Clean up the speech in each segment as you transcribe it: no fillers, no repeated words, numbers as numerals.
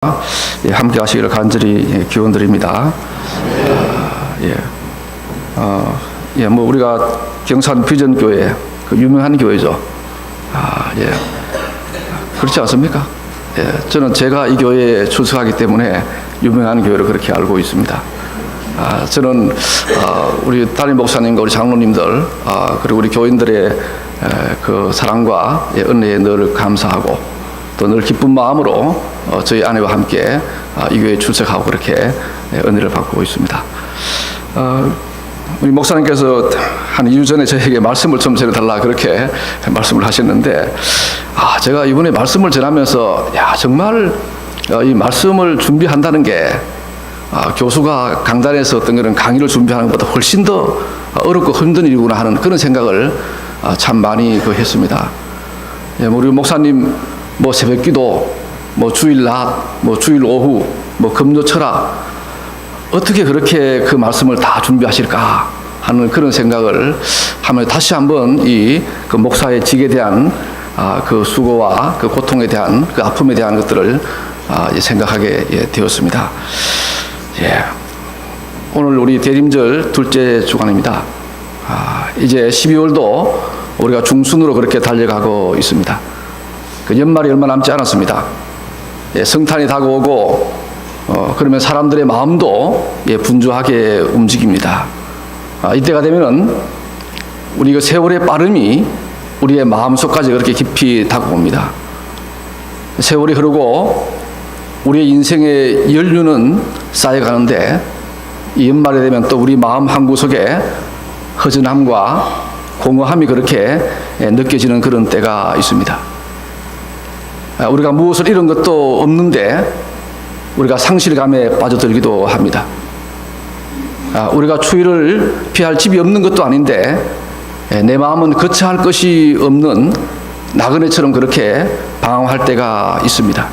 함께 하시기를 간절히 기원드립니다. 뭐 우리가 경산 비전교회, 그 유명한 교회죠. 그렇지 않습니까? 저는 제가 이 교회에 출석하기 때문에 유명한 교회로 그렇게 알고 있습니다. 저는 우리 담임 목사님과 우리 장로님들, 그리고 우리 교인들의 그 사랑과 은혜에 늘 감사하고 또 늘 기쁜 마음으로 저희 아내와 함께 이 교회에 출석하고 그렇게 은혜를 받고 있습니다. 우리 목사님께서 한 2주 전에 저에게 말씀을 좀 전해달라 그렇게 말씀을 하셨는데, 제가 이번에 말씀을 전하면서 정말 이 말씀을 준비한다는 게 교수가 강단에서 어떤 그런 강의를 준비하는 것보다 훨씬 더 어렵고 힘든 일이구나 하는 그런 생각을 참 많이 했습니다. 우리 목사님 뭐 새벽기도, 뭐 주일 낮, 뭐 주일 오후, 뭐 금요 철학, 어떻게 그렇게 그 말씀을 다 준비하실까 하는 그런 생각을 하면 다시 한번 이 그 목사의 직에 대한 그 수고와 그 고통에 대한 그 아픔에 대한 것들을 생각하게 되었습니다. 오늘 우리 대림절 둘째 주간입니다. 이제 12월도 우리가 중순으로 그렇게 달려가고 있습니다. 그 연말이 얼마 남지 않았습니다. 성탄이 다가오고 그러면 사람들의 마음도 분주하게 움직입니다. 이때가 되면은 우리 그 세월의 빠름이 우리의 마음속까지 그렇게 깊이 다가옵니다. 세월이 흐르고 우리의 인생의 연륜은 쌓여가는데 이 연말이 되면 또 우리 마음 한구석에 허전함과 공허함이 그렇게 느껴지는 그런 때가 있습니다. 우리가 무엇을 잃은 것도 없는데 우리가 상실감에 빠져들기도 합니다. 우리가 추위를 피할 집이 없는 것도 아닌데 내 마음은 거처할 것이 없는 나그네처럼 그렇게 방황할 때가 있습니다.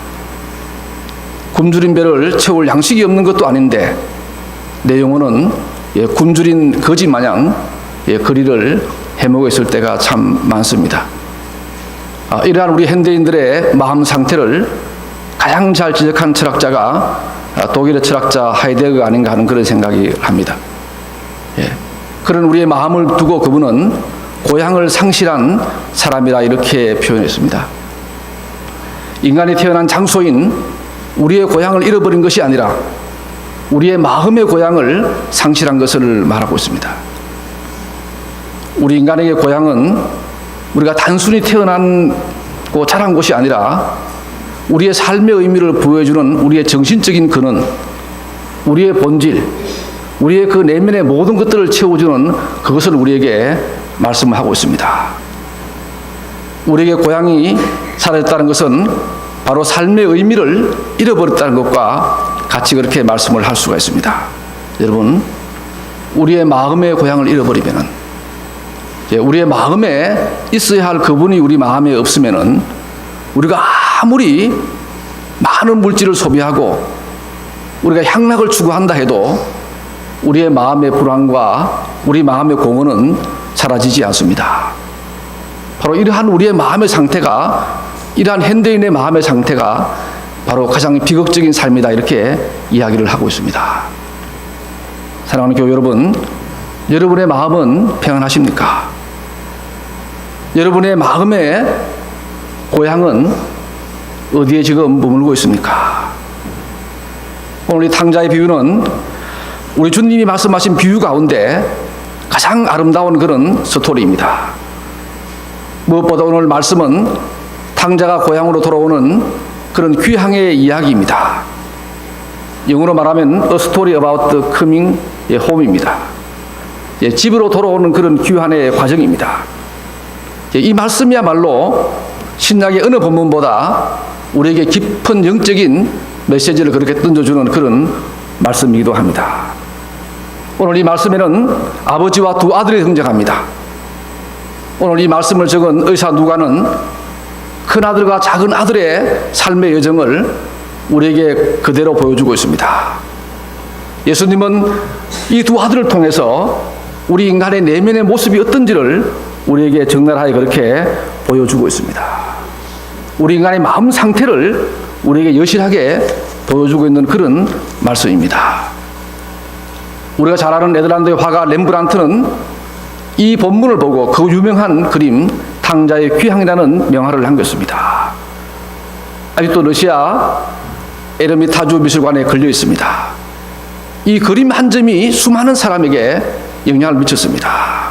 굶주린 배를 채울 양식이 없는 것도 아닌데 내 영혼은 굶주린 거지 마냥 거리를 헤매고 있을 때가 참 많습니다. 이러한 우리 현대인들의 마음 상태를 가장 잘 지적한 철학자가 독일의 철학자 하이데거가 아닌가 하는 그런 생각이 합니다. 그런 우리의 마음을 두고 그분은 고향을 상실한 사람이라 이렇게 표현했습니다. 인간이 태어난 장소인 우리의 고향을 잃어버린 것이 아니라 우리의 마음의 고향을 상실한 것을 말하고 있습니다. 우리 인간에게 고향은 우리가 단순히 태어나고 자란 곳이 아니라 우리의 삶의 의미를 부여해주는 우리의 정신적인 근원, 우리의 본질, 우리의 그 내면의 모든 것들을 채워주는 그것을 우리에게 말씀을 하고 있습니다. 우리에게 고향이 사라졌다는 것은 바로 삶의 의미를 잃어버렸다는 것과 같이 그렇게 말씀을 할 수가 있습니다. 여러분, 우리의 마음의 고향을 잃어버리면은, 우리의 마음에 있어야 할 그분이 우리 마음에 없으면은 우리가 아무리 많은 물질을 소비하고 우리가 향락을 추구한다 해도 우리의 마음의 불안과 우리 마음의 공허는 사라지지 않습니다. 바로 이러한 우리의 마음의 상태가, 이러한 현대인의 마음의 상태가 바로 가장 비극적인 삶이다 이렇게 이야기를 하고 있습니다. 사랑하는 교회 여러분, 여러분의 마음은 평안하십니까? 여러분의 마음의 고향은 어디에 지금 머물고 있습니까? 오늘 이 탕자의 비유는 우리 주님이 말씀하신 비유 가운데 가장 아름다운 그런 스토리입니다. 무엇보다 오늘 말씀은 탕자가 고향으로 돌아오는 그런 귀향의 이야기입니다. 영어로 말하면 A story about the coming home입니다. 집으로 돌아오는 그런 귀환의 과정입니다. 이 말씀이야말로 신약의 어느 본문보다 우리에게 깊은 영적인 메시지를 그렇게 던져주는 그런 말씀이기도 합니다. 오늘 이 말씀에는 아버지와 두 아들이 등장합니다. 오늘 이 말씀을 적은 의사 누가는 큰 아들과 작은 아들의 삶의 여정을 우리에게 그대로 보여주고 있습니다. 예수님은 이 두 아들을 통해서 우리 인간의 내면의 모습이 어떤지를 우리에게 적나라하게 그렇게 보여주고 있습니다. 우리 인간의 마음 상태를 우리에게 여실하게 보여주고 있는 그런 말씀입니다. 우리가 잘 아는 네덜란드의 화가 렘브란트는 이 본문을 보고 그 유명한 그림 탕자의 귀향이라는 명화를 남겼습니다. 아직도 러시아 에르미타주 미술관에 걸려 있습니다. 이 그림 한 점이 수많은 사람에게 영향을 미쳤습니다.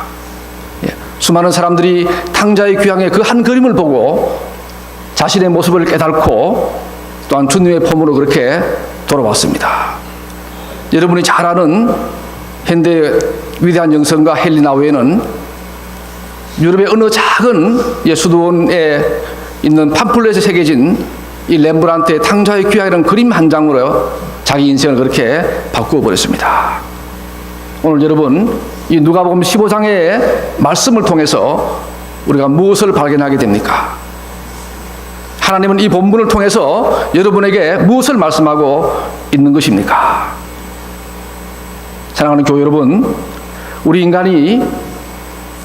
수많은 사람들이 탕자의 귀향의 그 한 그림을 보고 자신의 모습을 깨닫고 또한 주님의 품으로 그렇게 돌아왔습니다. 여러분이 잘 아는 현대 위대한 영성가 헬리나 외에는 유럽의 어느 작은 수도원에 있는 팜플렛에 새겨진 이 렘브란트의 탕자의 귀향이라는 그림 한 장으로 자기 인생을 그렇게 바꾸어 버렸습니다. 오늘 여러분 이 누가복음 15장의 말씀을 통해서 우리가 무엇을 발견하게 됩니까? 하나님은 이 본문을 통해서 여러분에게 무엇을 말씀하고 있는 것입니까? 사랑하는 교회 여러분, 우리 인간이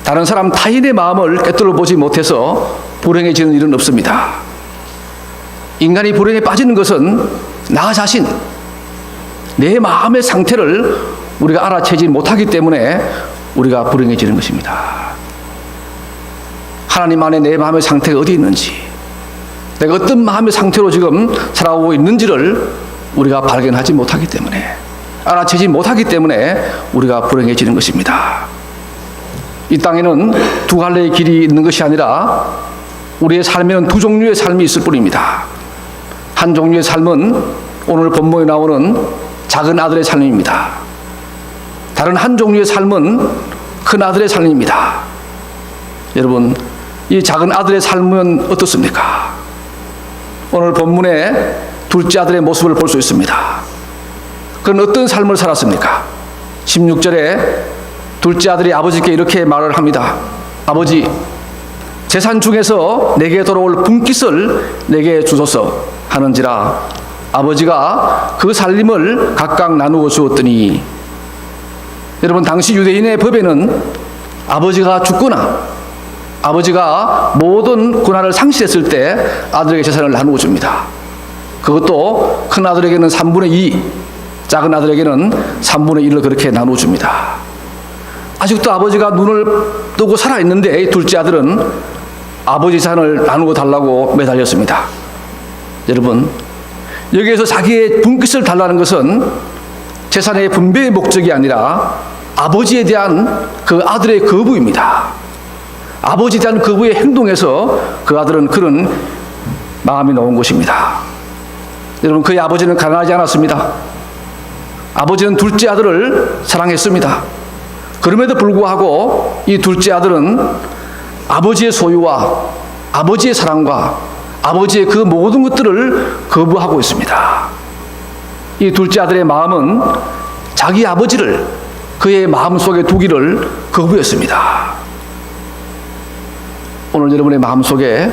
다른 사람 타인의 마음을 꿰뚫어 보지 못해서 불행해지는 일은 없습니다. 인간이 불행에 빠지는 것은 나 자신, 내 마음의 상태를 우리가 알아채지 못하기 때문에 우리가 불행해지는 것입니다. 하나님 안에 내 마음의 상태가 어디 있는지, 내가 어떤 마음의 상태로 지금 살아오고 있는지를 우리가 발견하지 못하기 때문에, 알아채지 못하기 때문에 우리가 불행해지는 것입니다. 이 땅에는 두 갈래의 길이 있는 것이 아니라 우리의 삶에는 두 종류의 삶이 있을 뿐입니다. 한 종류의 삶은 오늘 본문에 나오는 작은 아들의 삶입니다. 다른 한 종류의 삶은 큰 아들의 삶입니다. 여러분, 이 작은 아들의 삶은 어떻습니까? 오늘 본문에 둘째 아들의 모습을 볼 수 있습니다. 그는 어떤 삶을 살았습니까? 16절에 둘째 아들이 아버지께 이렇게 말을 합니다. 아버지, 재산 중에서 내게 돌아올 분깃을 내게 주소서 하는지라. 아버지가 그 살림을 각각 나누어 주었더니, 여러분, 당시 유대인의 법에는 아버지가 죽거나 아버지가 모든 권한을 상실했을 때 아들에게 재산을 나누어 줍니다. 그것도 큰 아들에게는 3분의 2, 작은 아들에게는 3분의 1을 그렇게 나누어 줍니다. 아직도 아버지가 눈을 뜨고 살아있는데 둘째 아들은 아버지 재산을 나누어 달라고 매달렸습니다. 여러분, 여기에서 자기의 분깃을 달라는 것은 재산의 분배의 목적이 아니라 아버지에 대한 그 아들의 거부입니다. 아버지에 대한 거부의 행동에서 그 아들은 그런 마음이 나온 것입니다. 여러분, 그의 아버지는 가난하지 않았습니다. 아버지는 둘째 아들을 사랑했습니다. 그럼에도 불구하고 이 둘째 아들은 아버지의 소유와 아버지의 사랑과 아버지의 그 모든 것들을 거부하고 있습니다. 이 둘째 아들의 마음은 자기 아버지를 그의 마음속에 두기를 거부했습니다. 오늘 여러분의 마음속에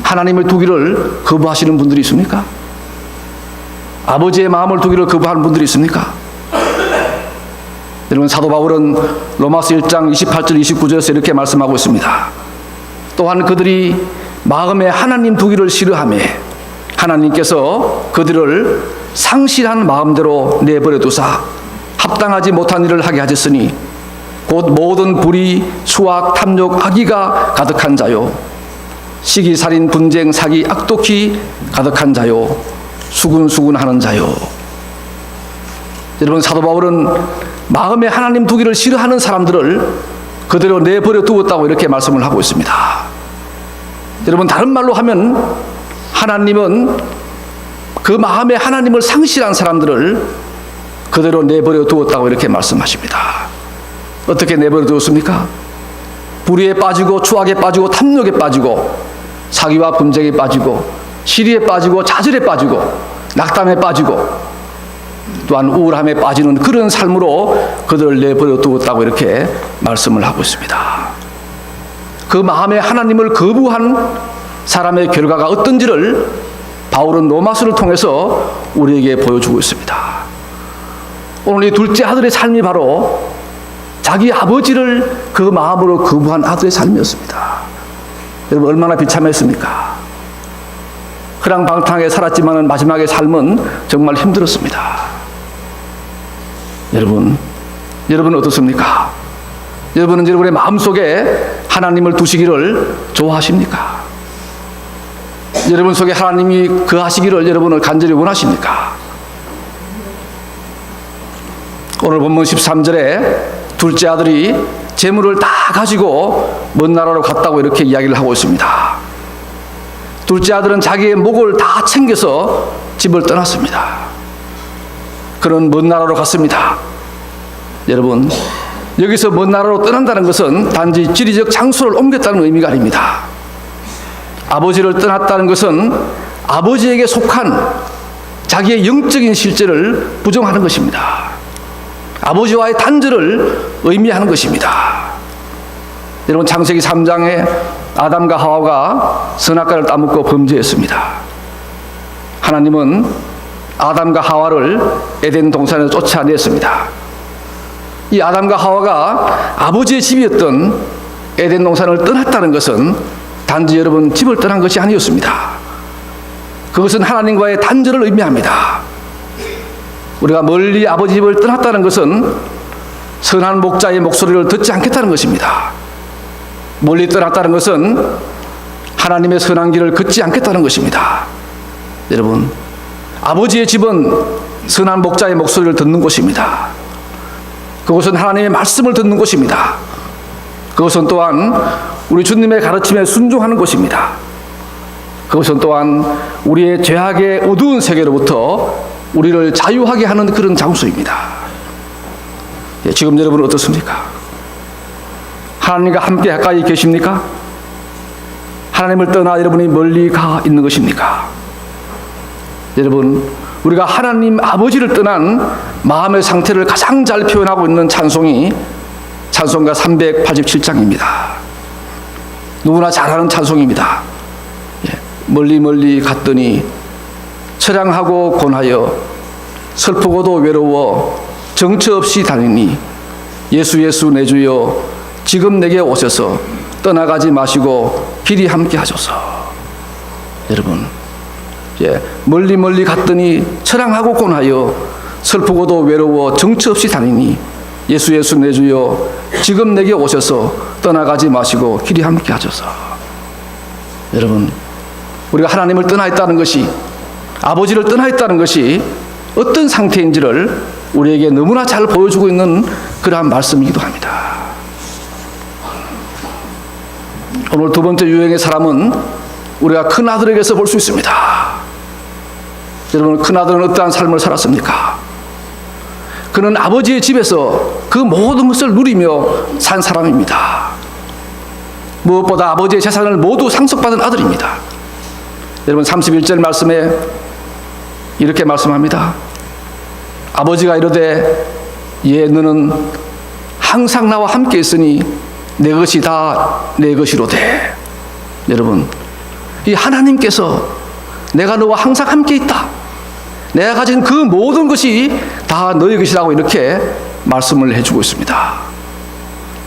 하나님을 두기를 거부하시는 분들이 있습니까? 아버지의 마음을 두기를 거부하는 분들이 있습니까? 여러분, 사도 바울은 로마서 1장 28절 29절에서 이렇게 말씀하고 있습니다. 또한 그들이 마음에 하나님 두기를 싫어하며 하나님께서 그들을 상실한 마음대로 내버려 두사 합당하지 못한 일을 하게 하셨으니 곧 모든 불의, 수악, 탐욕, 악의가 가득한 자요, 시기, 살인, 분쟁, 사기, 악독히 가득한 자요, 수군수군하는 자요. 여러분, 사도 바울은 마음에 하나님 두기를 싫어하는 사람들을 그대로 내버려 두었다고 이렇게 말씀을 하고 있습니다. 여러분, 다른 말로 하면 하나님은 그 마음에 하나님을 상실한 사람들을 그대로 내버려 두었다고 이렇게 말씀하십니다. 어떻게 내버려 두었습니까? 불의에 빠지고 추악에 빠지고 탐욕에 빠지고 사기와 분쟁에 빠지고 시리에 빠지고 좌절에 빠지고 낙담에 빠지고 또한 우울함에 빠지는 그런 삶으로 그들을 내버려 두었다고 이렇게 말씀을 하고 있습니다. 그 마음에 하나님을 거부한 사람의 결과가 어떤지를 바울은 로마서를 통해서 우리에게 보여주고 있습니다. 오늘 이 둘째 아들의 삶이 바로 자기 아버지를 그 마음으로 거부한 아들의 삶이었습니다. 여러분, 얼마나 비참했습니까? 허랑방탕하게 살았지만 마지막의 삶은 정말 힘들었습니다. 여러분 어떻습니까? 여러분은 여러분의 마음속에 하나님을 두시기를 좋아하십니까? 여러분 속에 하나님이 거하시기를 여러분을 간절히 원하십니까? 오늘 본문 13절에 둘째 아들이 재물을 다 가지고 먼 나라로 갔다고 이렇게 이야기를 하고 있습니다. 둘째 아들은 자기의 목을 다 챙겨서 집을 떠났습니다. 그는 먼 나라로 갔습니다. 여러분, 여기서 먼 나라로 떠난다는 것은 단지 지리적 장소를 옮겼다는 의미가 아닙니다. 아버지를 떠났다는 것은 아버지에게 속한 자기의 영적인 실제를 부정하는 것입니다. 아버지와의 단절을 의미하는 것입니다. 여러분, 창세기 3장에 아담과 하와가 선악과를 따먹고 범죄했습니다. 하나님은 아담과 하와를 에덴 동산에서 쫓아냈습니다. 이 아담과 하와가 아버지의 집이었던 에덴 동산을 떠났다는 것은 단지 여러분 집을 떠난 것이 아니었습니다. 그것은 하나님과의 단절을 의미합니다. 우리가 멀리 아버지 집을 떠났다는 것은 선한 목자의 목소리를 듣지 않겠다는 것입니다. 멀리 떠났다는 것은 하나님의 선한 길을 걷지 않겠다는 것입니다. 여러분, 아버지의 집은 선한 목자의 목소리를 듣는 곳입니다. 그것은 하나님의 말씀을 듣는 곳입니다. 그것은 또한 우리 주님의 가르침에 순종하는 곳입니다. 그것은 또한 우리의 죄악의 어두운 세계로부터 우리를 자유하게 하는 그런 장소입니다. 지금 여러분은 어떻습니까? 하나님과 함께 가까이 계십니까? 하나님을 떠나 여러분이 멀리 가 있는 것입니까? 여러분, 우리가 하나님 아버지를 떠난 마음의 상태를 가장 잘 표현하고 있는 찬송이 찬송가 387장입니다. 누구나 잘 아는 찬송입니다. 멀리 멀리 갔더니 처량하고 곤하여 슬프고도 외로워 정처 없이 다니니 예수 예수 내 주여 지금 내게 오셔서 떠나가지 마시고 길이 함께 하소서. 여러분, 멀리 멀리 갔더니 처량하고 곤하여 슬프고도 외로워 정처 없이 다니니 예수 예수 내 주여 지금 내게 오셔서 떠나가지 마시고 길이 함께 하소서. 여러분, 우리가 하나님을 떠나 있다는 것이, 아버지를 떠나 있다는 것이 어떤 상태인지를 우리에게 너무나 잘 보여주고 있는 그러한 말씀이기도 합니다. 오늘 두 번째 유형의 사람은 우리가 큰아들에게서 볼 수 있습니다. 여러분, 큰아들은 어떠한 삶을 살았습니까? 그는 아버지의 집에서 그 모든 것을 누리며 산 사람입니다. 무엇보다 아버지의 재산을 모두 상속받은 아들입니다. 여러분, 31절 말씀에 이렇게 말씀합니다. 아버지가 이르되 예 너는 항상 나와 함께 있으니 내 것이 다 내 것이로되. 여러분, 이 하나님께서 내가 너와 항상 함께 있다, 내가 가진 그 모든 것이 다 너의 것이라고 이렇게 말씀을 해주고 있습니다.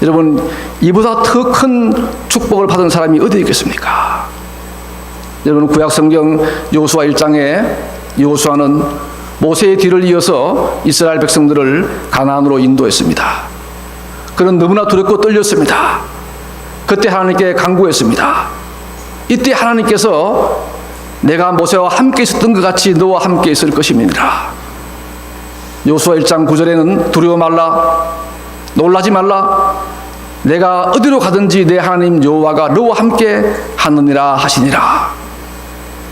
여러분, 이보다 더 큰 축복을 받은 사람이 어디 있겠습니까? 여러분, 구약성경 여호수아 1장에 여호수아는 모세의 뒤를 이어서 이스라엘 백성들을 가나안으로 인도했습니다. 그는 너무나 두렵고 떨렸습니다. 그때 하나님께 간구했습니다. 이때 하나님께서 내가 모세와 함께 있었던 것 같이 너와 함께 있을 것임이니라. 여호수아 1장 9절에는 두려워 말라, 놀라지 말라, 내가 어디로 가든지 내 하나님 여호와가 너와 함께 하느니라 하시니라.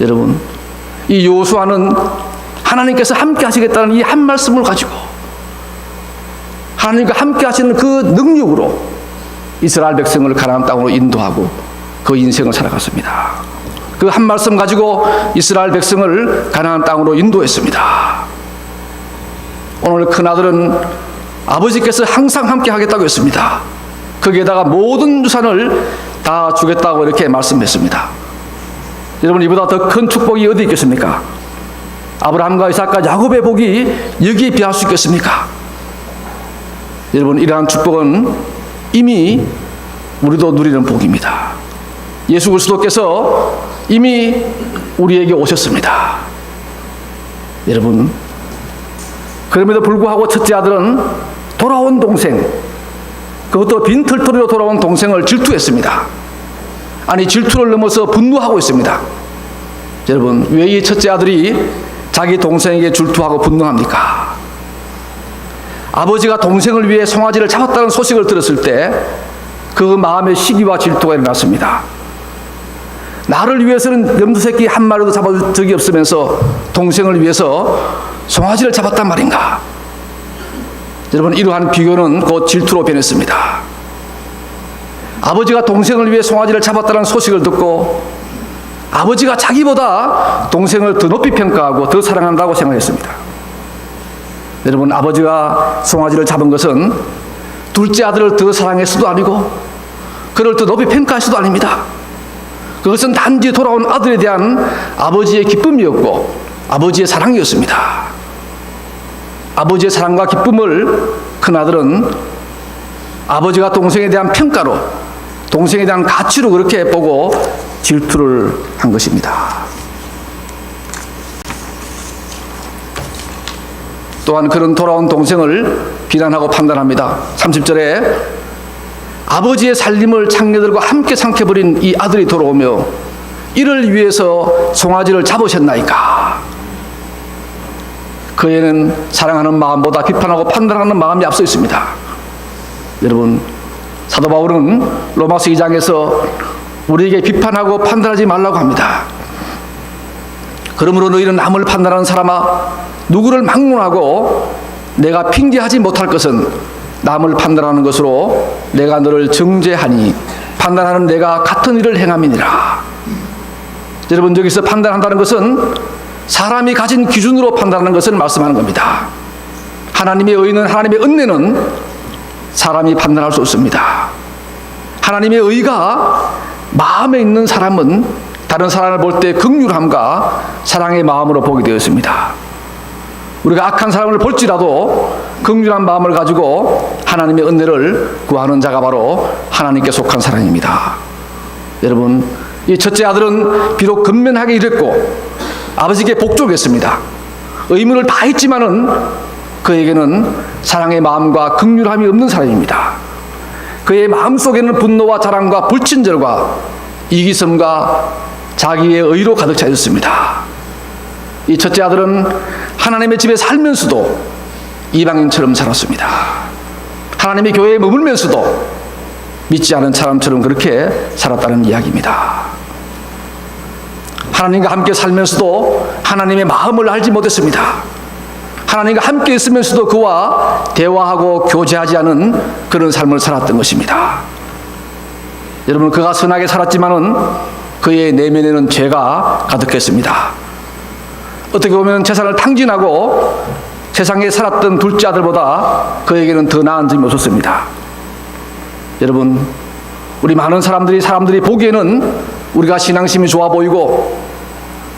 여러분, 이 여호수아는 하나님께서 함께 하시겠다는 이 한 말씀을 가지고 하나님과 함께 하시는 그 능력으로 이스라엘 백성을 가나안 땅으로 인도하고 그 인생을 살아갔습니다. 그 한 말씀 가지고 이스라엘 백성을 가나안 땅으로 인도했습니다. 오늘 큰아들은 아버지께서 항상 함께 하겠다고 했습니다. 거기에다가 모든 유산을 다 주겠다고 이렇게 말씀했습니다. 여러분, 이보다 더 큰 축복이 어디 있겠습니까? 아브라함과 이삭과 야곱의 복이 여기에 비할 수 있겠습니까? 여러분, 이러한 축복은 이미 우리도 누리는 복입니다. 예수 그리스도께서 이미 우리에게 오셨습니다. 여러분, 그럼에도 불구하고 첫째 아들은 돌아온 동생, 그것도 빈털터리로 돌아온 동생을 질투했습니다. 아니, 질투를 넘어서 분노하고 있습니다. 여러분, 왜 이 첫째 아들이 자기 동생에게 질투하고 분노합니까? 아버지가 동생을 위해 송아지를 잡았다는 소식을 들었을 때 그 마음에 시기와 질투가 일어났습니다. 나를 위해서는 염소새끼 한 마리도 잡아준 적이 없으면서 동생을 위해서 송아지를 잡았단 말인가? 여러분, 이러한 비교는 곧 질투로 변했습니다. 아버지가 동생을 위해 송아지를 잡았다는 소식을 듣고 아버지가 자기보다 동생을 더 높이 평가하고 더 사랑한다고 생각했습니다. 여러분, 아버지가 송아지를 잡은 것은 둘째 아들을 더 사랑했어도 아니고 그를 더 높이 평가할 수도 아닙니다. 그것은 단지 돌아온 아들에 대한 아버지의 기쁨이었고 아버지의 사랑이었습니다. 아버지의 사랑과 기쁨을 큰아들은 아버지가 동생에 대한 평가로, 동생에 대한 가치로 그렇게 보고 질투를 한 것입니다. 또한 그런 돌아온 동생을 비난하고 판단합니다. 30절에 아버지의 살림을 창녀들과 함께 삼켜버린 이 아들이 돌아오며 이를 위해서 송아지를 잡으셨나이까? 그에는 사랑하는 마음보다 비판하고 판단하는 마음이 앞서 있습니다. 여러분, 사도 바울은 로마서 2장에서 우리에게 비판하고 판단하지 말라고 합니다. 그러므로 너희는 남을 판단하는 사람아, 누구를 막론하고 내가 핑계하지 못할 것은 남을 판단하는 것으로 내가 너를 정죄하니 판단하는 내가 같은 일을 행함이니라. 여러분, 여기서 판단한다는 것은 사람이 가진 기준으로 판단하는 것을 말씀하는 겁니다. 하나님의 의는, 하나님의 은혜는 사람이 판단할 수 없습니다. 하나님의 의가 마음에 있는 사람은 다른 사람을 볼 때 긍휼함과 사랑의 마음으로 보게 되었습니다. 우리가 악한 사람을 볼지라도 긍휼한 마음을 가지고 하나님의 은혜를 구하는 자가 바로 하나님께 속한 사람입니다. 여러분, 이 첫째 아들은 비록 근면하게 일했고 아버지께 복종했습니다. 의무를 다했지만은 그에게는 사랑의 마음과 긍휼함이 없는 사람입니다. 그의 마음속에는 분노와 자랑과 불친절과 이기심과 자기의 의로 가득 차 있었습니다. 이 첫째 아들은 하나님의 집에 살면서도 이방인처럼 살았습니다. 하나님의 교회에 머물면서도 믿지 않은 사람처럼 그렇게 살았다는 이야기입니다. 하나님과 함께 살면서도 하나님의 마음을 알지 못했습니다. 하나님과 함께 있으면서도 그와 대화하고 교제하지 않은 그런 삶을 살았던 것입니다. 여러분, 그가 선하게 살았지만은 그의 내면에는 죄가 가득했습니다. 어떻게 보면 재산을 탕진하고 세상에 살았던 둘째 아들보다 그에게는 더 나은 점이 없었습니다. 여러분, 우리 많은 사람들이 보기에는 우리가 신앙심이 좋아 보이고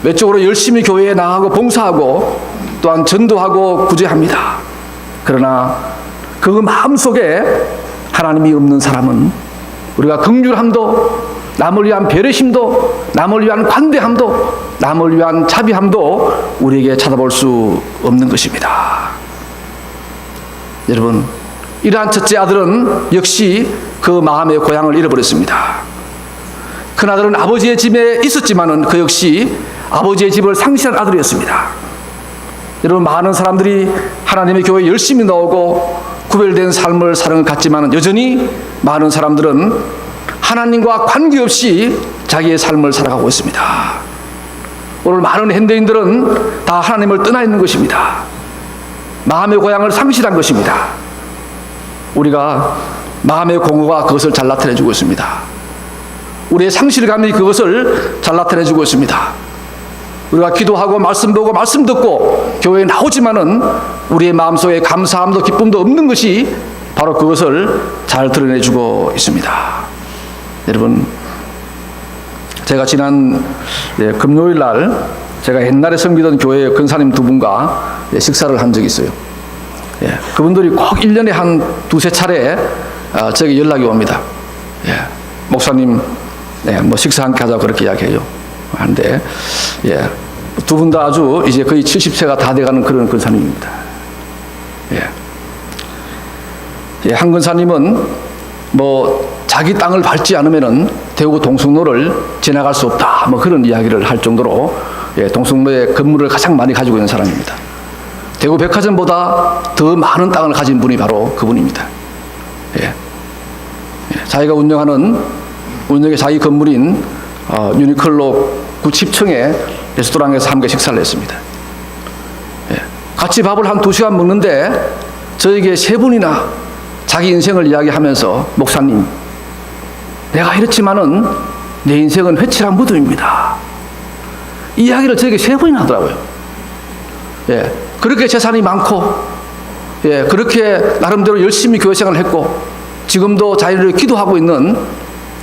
외적으로 열심히 교회에 나가고 봉사하고 또한 전도하고 구제합니다. 그러나 그 마음속에 하나님이 없는 사람은 우리가 긍휼함도, 남을 위한 배려심도, 남을 위한 관대함도, 남을 위한 자비함도 우리에게 찾아볼 수 없는 것입니다. 여러분, 이러한 첫째 아들은 역시 그 마음의 고향을 잃어버렸습니다. 큰아들은 아버지의 집에 있었지만은 그 역시 아버지의 집을 상실한 아들이었습니다. 여러분, 많은 사람들이 하나님의 교회에 열심히 나오고 구별된 삶을 사는 것 같지만 여전히 많은 사람들은 하나님과 관계없이 자기의 삶을 살아가고 있습니다. 오늘 많은 현대인들은 다 하나님을 떠나 있는 것입니다. 마음의 고향을 상실한 것입니다. 우리가 마음의 공허가 그것을 잘 나타내주고 있습니다. 우리의 상실감이 그것을 잘 나타내주고 있습니다. 우리가 기도하고 말씀 보고 말씀 듣고 교회에 나오지만은 우리의 마음속에 감사함도 기쁨도 없는 것이 바로 그것을 잘 드러내주고 있습니다. 여러분, 제가 지난 금요일 날 제가 옛날에 섬기던 교회 근사님 두 분과 식사를 한 적이 있어요. 그분들이 꼭 1년에 한 두세 차례 제게 연락이 옵니다. 목사님, 뭐 식사 함께 하자고 그렇게 이야기해요. 한데, 예. 두 분 다 아주 이제 거의 70세가 다 돼가는 그런 근사님입니다. 예. 예, 한 근사님은 뭐 자기 땅을 밟지 않으면은 대구 동성로를 지나갈 수 없다. 뭐 그런 이야기를 할 정도로 예, 동성로의 건물을 가장 많이 가지고 있는 사람입니다. 대구 백화점보다 더 많은 땅을 가진 분이 바로 그분입니다. 예. 예, 자기가 운영의 자기 건물인 유니클로 90층의 레스토랑에서 함께 식사를 했습니다. 예. 같이 밥을 한 2시간 먹는데 저에게 3분이나 자기 인생을 이야기하면서 목사님, 내가 이렇지만은 내 인생은 회칠한 무덤입니다. 이 이야기를 저에게 3번이나 하더라고요. 예. 그렇게 재산이 많고, 예. 그렇게 나름대로 열심히 교회 생활을 했고, 지금도 자유를 기도하고 있는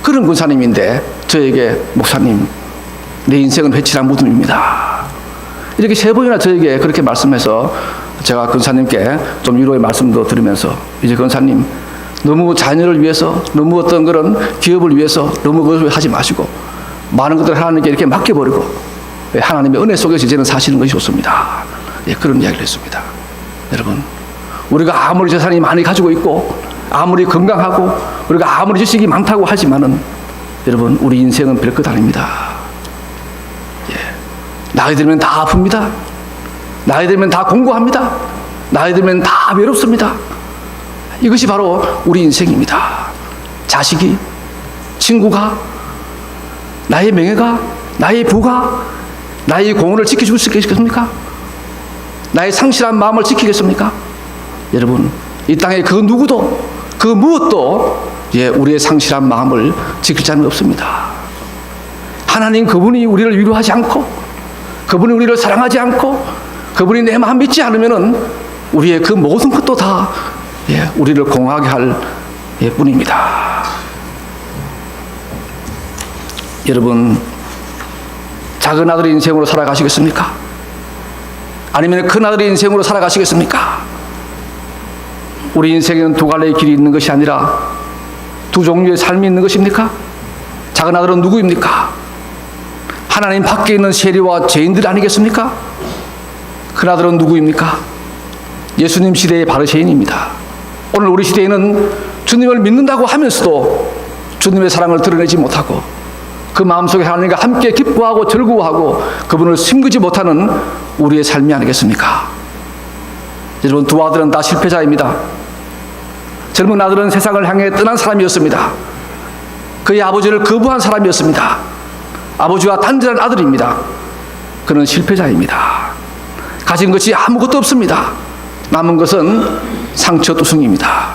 그런 군사님인데 저에게 목사님, 내 인생은 회칠한 무덤입니다. 이렇게 3번이나 저에게 그렇게 말씀해서 제가 근사님께 좀 위로의 말씀도 드리면서 이제 근사님 너무 자녀를 위해서 너무 어떤 그런 기업을 위해서 너무 그것을 하지 마시고 많은 것들을 하나님께 이렇게 맡겨버리고 하나님의 은혜 속에서 이제는 사시는 것이 좋습니다. 예, 그런 이야기를 했습니다. 여러분, 우리가 아무리 재산이 많이 가지고 있고 아무리 건강하고 우리가 아무리 지식이 많다고 하지만은 여러분, 우리 인생은 별것 아닙니다. 예. 나이 들면 다 아픕니다. 나이 들면 다 공부합니다. 나이 들면 다 외롭습니다. 이것이 바로 우리 인생입니다. 자식이, 친구가, 나의 명예가, 나의 부가, 나의 공헌을 지켜줄 수 있겠습니까? 나의 상실한 마음을 지키겠습니까? 여러분, 이 땅에 그 누구도 그 무엇도 예, 우리의 상실한 마음을 지킬 자는 없습니다. 하나님 그분이 우리를 위로하지 않고 그분이 우리를 사랑하지 않고 그분이 내 마음 믿지 않으면은 우리의 그 모든 것도 다 예, 우리를 공허하게 할 예, 뿐입니다. 여러분, 작은 아들의 인생으로 살아가시겠습니까? 아니면 큰 아들의 인생으로 살아가시겠습니까? 우리 인생에는 2갈래의 길이 있는 것이 아니라 2종류의 삶이 있는 것입니까? 작은 아들은 누구입니까? 하나님 밖에 있는 세리와 죄인들 아니겠습니까? 큰 아들은 누구입니까? 예수님 시대의 바리새인입니다. 오늘 우리 시대에는 주님을 믿는다고 하면서도 주님의 사랑을 드러내지 못하고 그 마음속에 하나님과 함께 기뻐하고 즐거워하고 그분을 숨기지 못하는 우리의 삶이 아니겠습니까? 여러분, 2 아들은 다 실패자입니다. 젊은 아들은 세상을 향해 떠난 사람이었습니다. 그의 아버지를 거부한 사람이었습니다. 아버지와 단절한 아들입니다. 그는 실패자입니다. 가진 것이 아무것도 없습니다. 남은 것은 상처투성입니다.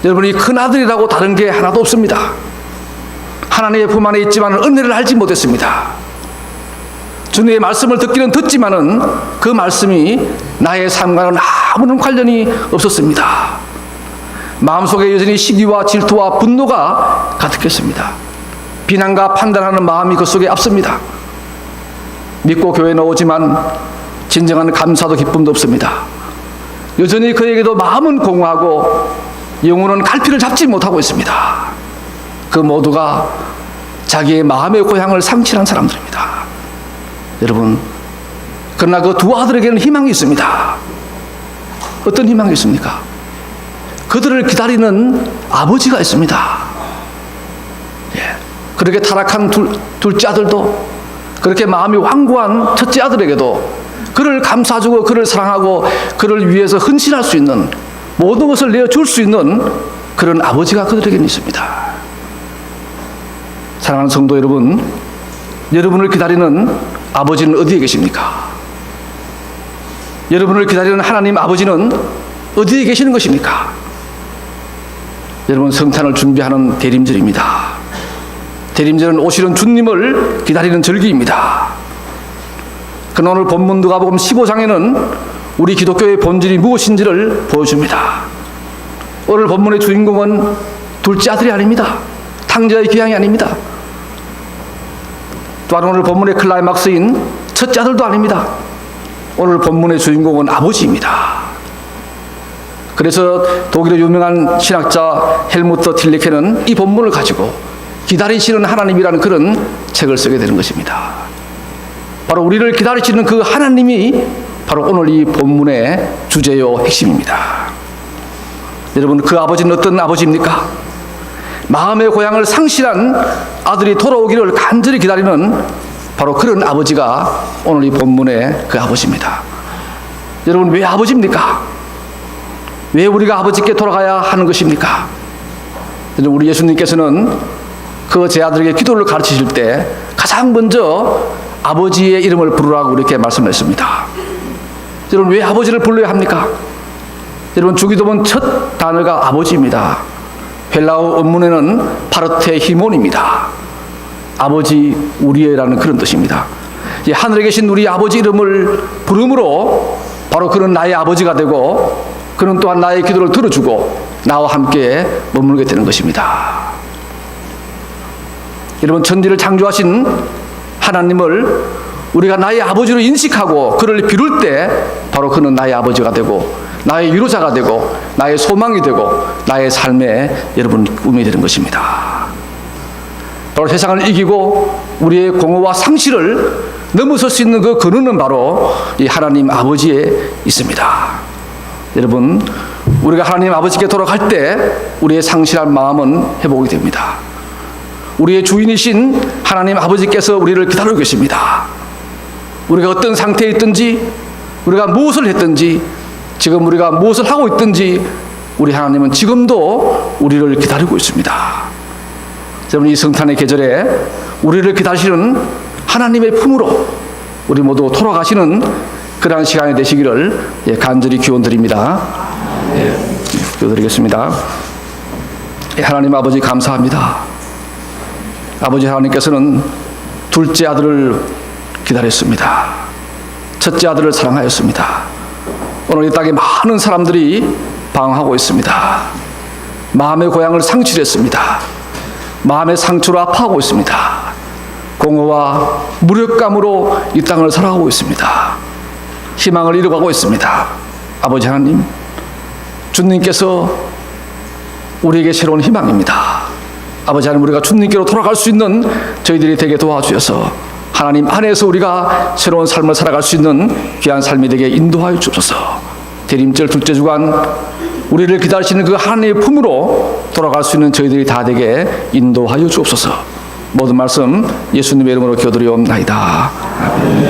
여러분이 큰 아들이라고 다른 게 하나도 없습니다. 하나님의 품 안에 있지만 은혜를 알지 못했습니다. 주님의 말씀을 듣기는 듣지만은 그 말씀이 나의 삶과는 아무런 관련이 없었습니다. 마음속에 여전히 시기와 질투와 분노가 가득했습니다. 비난과 판단하는 마음이 그 속에 앞섭니다. 믿고 교회에 나오지만 진정한 감사도 기쁨도 없습니다. 여전히 그에게도 마음은 공허하고 영혼은 갈피를 잡지 못하고 있습니다. 그 모두가 자기의 마음의 고향을 상실한 사람들입니다. 여러분, 그러나 그 2 아들에게는 희망이 있습니다. 어떤 희망이 있습니까? 그들을 기다리는 아버지가 있습니다. 예. 그렇게 타락한 둘째 아들도 그렇게 마음이 완고한 첫째 아들에게도 그를 감싸주고 그를 사랑하고 그를 위해서 헌신할 수 있는 모든 것을 내어줄 수 있는 그런 아버지가 그들에게는 있습니다. 사랑하는 성도 여러분, 여러분을 기다리는 아버지는 어디에 계십니까? 여러분을 기다리는 하나님 아버지는 어디에 계시는 것입니까? 여러분, 성탄을 준비하는 대림절입니다. 대림절은 오시는 주님을 기다리는 절기입니다. 그러나 오늘 본문 누가복음 15장에는 우리 기독교의 본질이 무엇인지를 보여줍니다. 오늘 본문의 주인공은 둘째 아들이 아닙니다. 탕자의 귀향이 아닙니다. 또한 오늘 본문의 클라이막스인 첫째 아들도 아닙니다. 오늘 본문의 주인공은 아버지입니다. 그래서 독일의 유명한 신학자 헬무트 틸리케는 이 본문을 가지고 기다리시는 하나님이라는 그런 책을 쓰게 되는 것입니다. 바로 우리를 기다리시는 그 하나님이 바로 오늘 이 본문의 주제요 핵심입니다. 여러분, 그 아버지는 어떤 아버지입니까? 마음의 고향을 상실한 아들이 돌아오기를 간절히 기다리는 바로 그런 아버지가 오늘 이 본문의 그 아버지입니다. 여러분, 왜 아버지입니까? 왜 우리가 아버지께 돌아가야 하는 것입니까? 우리 예수님께서는 그 제 아들에게 기도를 가르치실 때 가장 먼저 아버지의 이름을 부르라고 이렇게 말씀했습니다. 여러분, 왜 아버지를 불러야 합니까? 여러분, 주기도문 첫 단어가 아버지입니다. 헬라어 원문에는 파르테 히몬입니다. 아버지 우리의라는 그런 뜻입니다. 하늘에 계신 우리 아버지 이름을 부름으로 바로 그는 나의 아버지가 되고 그는 또한 나의 기도를 들어주고 나와 함께 머물게 되는 것입니다. 여러분, 천지를 창조하신 하나님을 우리가 나의 아버지로 인식하고 그를 비룰 때 바로 그는 나의 아버지가 되고 나의 위로자가 되고 나의 소망이 되고 나의 삶의 여러분 꿈이 되는 것입니다. 바로 세상을 이기고 우리의 공허와 상실을 넘어설 수 있는 그 근원은 바로 이 하나님 아버지에 있습니다. 여러분, 우리가 하나님 아버지께 돌아갈 때 우리의 상실한 마음은 회복이 됩니다. 우리의 주인이신 하나님 아버지께서 우리를 기다리고 계십니다. 우리가 어떤 상태에 있든지 우리가 무엇을 했든지 지금 우리가 무엇을 하고 있든지 우리 하나님은 지금도 우리를 기다리고 있습니다. 여러분, 이 성탄의 계절에 우리를 기다리시는 하나님의 품으로 우리 모두 돌아가시는 그러한 시간이 되시기를 간절히 기원드립니다. 기도드리겠습니다. 하나님 아버지, 감사합니다. 아버지 하나님께서는 둘째 아들을 기다렸습니다. 첫째 아들을 사랑하였습니다. 오늘 이 땅에 많은 사람들이 방황하고 있습니다. 마음의 고향을 상실했습니다. 마음의 상처로 아파하고 있습니다. 공허와 무력감으로 이 땅을 살아가고 있습니다. 희망을 잃어가고 있습니다. 아버지 하나님, 주님께서 우리에게 새로운 희망입니다. 아버지 하나님, 우리가 주님께로 돌아갈 수 있는 저희들이 되게 도와주셔서 하나님 안에서 우리가 새로운 삶을 살아갈 수 있는 귀한 삶이 되게 인도하여 주옵소서. 대림절 둘째 주간 우리를 기다리시는 그 하나님의 품으로 돌아갈 수 있는 저희들이 다 되게 인도하여 주옵소서. 모든 말씀 예수님의 이름으로 기도드리옵나이다. 아멘.